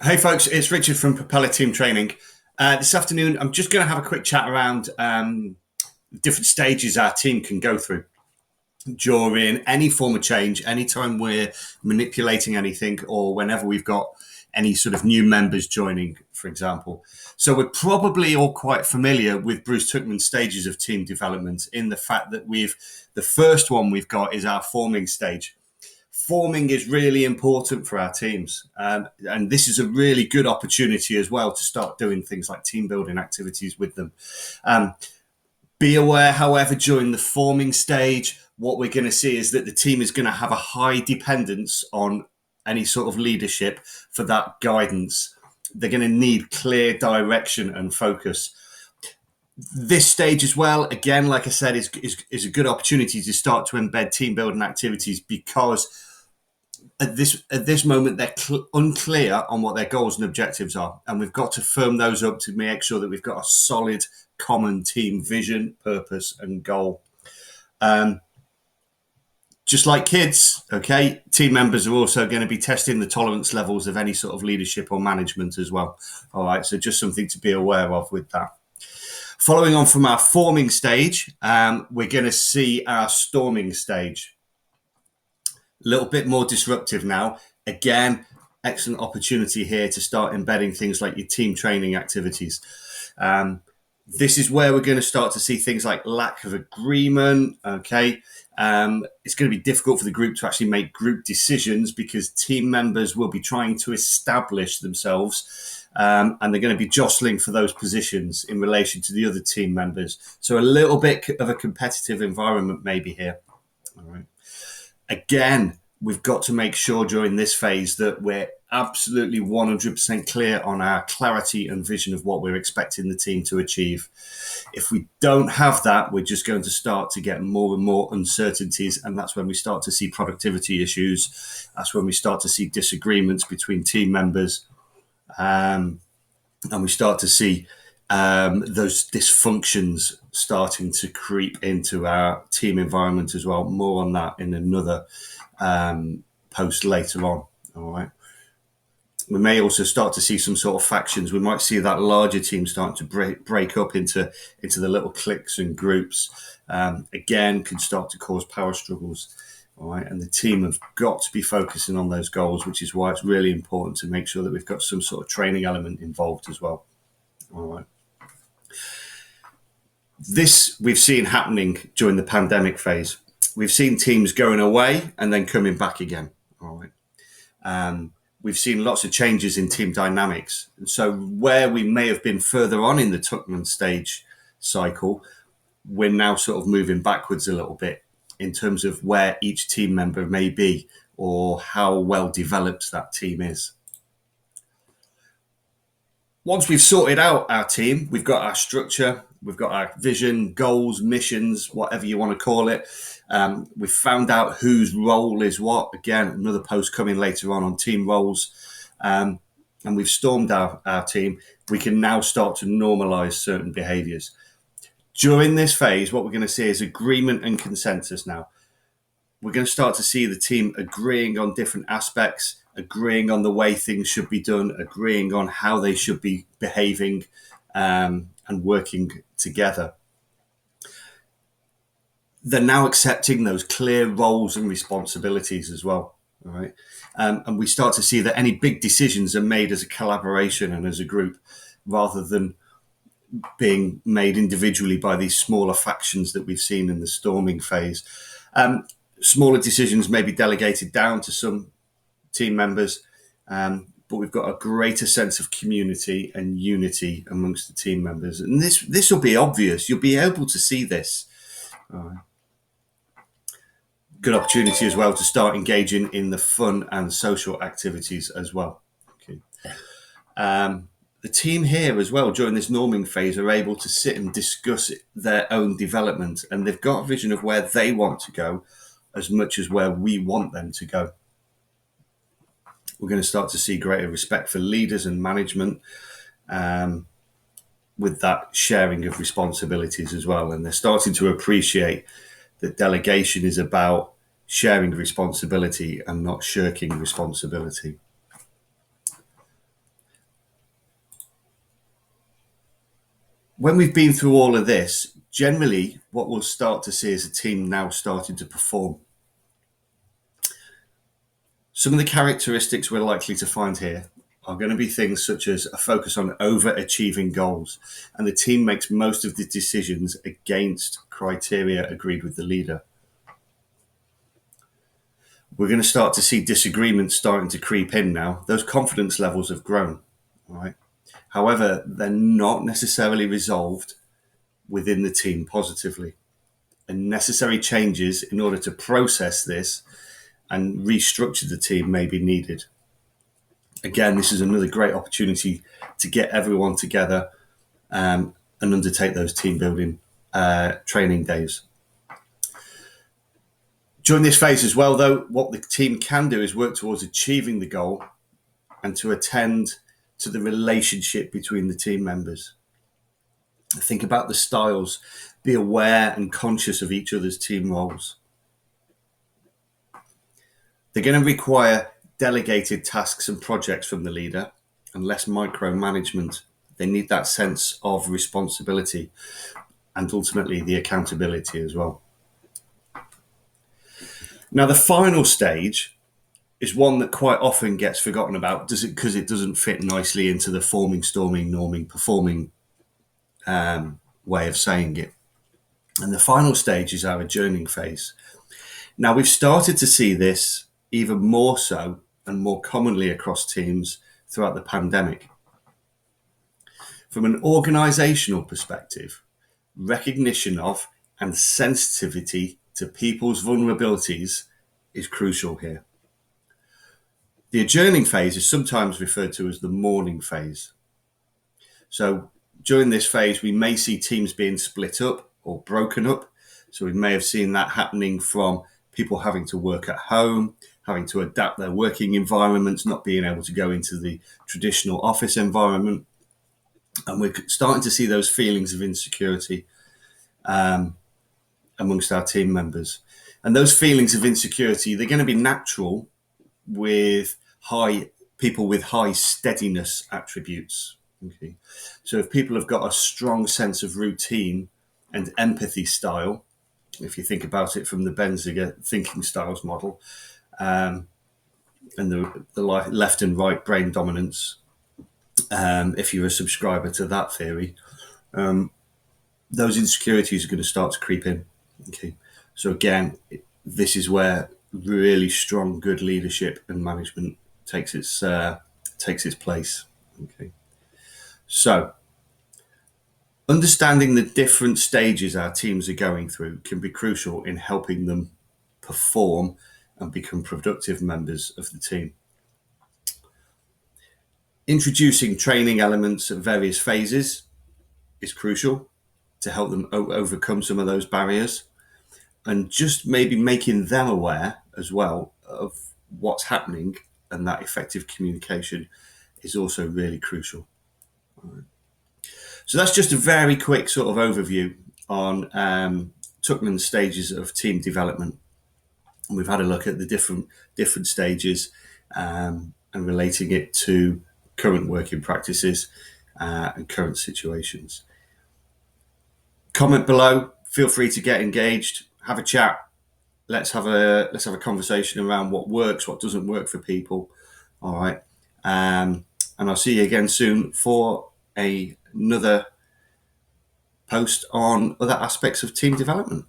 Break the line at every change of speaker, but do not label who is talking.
Hey folks, it's Richard from Propeller Team Training. This afternoon, I'm just going to have a quick chat around different stages our team can go through during any form of change, anytime we're manipulating anything or whenever we've got any sort of new members joining, for example. So we're probably all quite familiar with Bruce Tuckman's stages of team development in the fact that the first one we've got is our forming stage. Forming is really important for our teams. And this is a really good opportunity as well to start doing things like team building activities with them. Be aware, however, during the forming stage, what we're going to see is that the team is going to have a high dependence on any sort of leadership for that guidance. They're going to need clear direction and focus. This stage as well, again, like I said, is a good opportunity to start to embed team building activities because at this moment they're unclear on what their goals and objectives are, and we've got to firm those up to make sure that we've got a solid common team vision, purpose, and goal. Just like kids, okay, team members are also going to be testing the tolerance levels of any sort of leadership or management as well. All right, so just something to be aware of with that. Following on from our forming stage, we're going to see our storming stage. A little bit more disruptive now. Again, excellent opportunity here to start embedding things like your team training activities. This is where we're going to start to see things like lack of agreement, okay? It's going to be difficult for the group to actually make group decisions because team members will be trying to establish themselves and they're going to be jostling for those positions in relation to the other team members. So a little bit of a competitive environment maybe here. All right. Again, we've got to make sure during this phase that we're absolutely 100% clear on our clarity and vision of what we're expecting the team to achieve. If we don't have that, we're just going to start to get more and more uncertainties, and that's when we start to see productivity issues. That's when we start to see disagreements between team members, and we start to see those dysfunctions starting to creep into our team environment as well. More on that in another post later on. All right. We may also start to see some sort of factions. We might see that larger team starting to break up into the little cliques and groups. Again, can start to cause power struggles. All right. And the team have got to be focusing on those goals, which is why it's really important to make sure that we've got some sort of training element involved as well. All right. This we've seen happening during the pandemic phase. We've seen teams going away and then coming back again. All right. We've seen lots of changes in team dynamics. And so where we may have been further on in the Tuckman stage cycle, we're now sort of moving backwards a little bit in terms of where each team member may be or how well developed that team is. Once we've sorted out our team, we've got our structure, we've got our vision, goals, missions, whatever you want to call it. We've found out whose role is what. Again, another post coming later on team roles. And we've stormed our team. We can now start to normalize certain behaviors. During this phase, what we're going to see is agreement and consensus now. We're going to start to see the team agreeing on different aspects, agreeing on the way things should be done, agreeing on how they should be behaving and working together. They're now accepting those clear roles and responsibilities as well. All right. And we start to see that any big decisions are made as a collaboration and as a group rather than being made individually by these smaller factions that we've seen in the storming phase. Smaller decisions may be delegated down to some team members, but we've got a greater sense of community and unity amongst the team members. And this will be obvious. You'll be able to see this. Good opportunity as well to start engaging in the fun and social activities as well. Okay. The team here as well during this norming phase are able to sit and discuss their own development, and they've got a vision of where they want to go as much as where we want them to go. We're going to start to see greater respect for leaders and management with that sharing of responsibilities as well. And they're starting to appreciate that delegation is about sharing responsibility and not shirking responsibility. When we've been through all of this, generally what we'll start to see is a team now starting to perform. Some of the characteristics we're likely to find here are going to be things such as a focus on overachieving goals, and the team makes most of the decisions against criteria agreed with the leader. We're going to start to see disagreements starting to creep in now. Those confidence levels have grown, right? However, they're not necessarily resolved within the team positively. And necessary changes in order to process this and restructure the team may be needed. Again, this is another great opportunity to get everyone together and undertake those team building training days. During this phase as well, though, what the team can do is work towards achieving the goal and to attend to the relationship between the team members. Think about the styles, be aware and conscious of each other's team roles. They're going to require delegated tasks and projects from the leader and less micromanagement. They need that sense of responsibility and ultimately the accountability as well. Now, the final stage is one that quite often gets forgotten about because it doesn't fit nicely into the forming, storming, norming, performing way of saying it. And the final stage is our adjourning phase. Now, we've started to see this even more so and more commonly across teams throughout the pandemic. From an organizational perspective, recognition of and sensitivity to people's vulnerabilities is crucial here. The adjourning phase is sometimes referred to as the mourning phase. So during this phase, we may see teams being split up or broken up. So we may have seen that happening from people having to work at home, having to adapt their working environments, not being able to go into the traditional office environment. And we're starting to see those feelings of insecurity amongst our team members. And those feelings of insecurity, they're going to be natural with people with high steadiness attributes. Okay. So if people have got a strong sense of routine and empathy style, if you think about it from the Benziger thinking styles model, and the left and right brain dominance, if you're a subscriber to that theory, those insecurities are going to start to creep in. Okay, so again, this is where really strong, good leadership and management takes its place. Okay, so understanding the different stages our teams are going through can be crucial in helping them perform and become productive members of the team. Introducing training elements at various phases is crucial to help them overcome some of those barriers, and just maybe making them aware as well of what's happening, and that effective communication is also really crucial. All right. So that's just a very quick sort of overview on Tuckman's stages of team development. And we've had a look at the different stages and relating it to current working practices and current situations. Comment below. Feel free to get engaged. Have a chat. Let's have a conversation around what works, what doesn't work for people. All right. And I'll see you again soon for another post on other aspects of team development.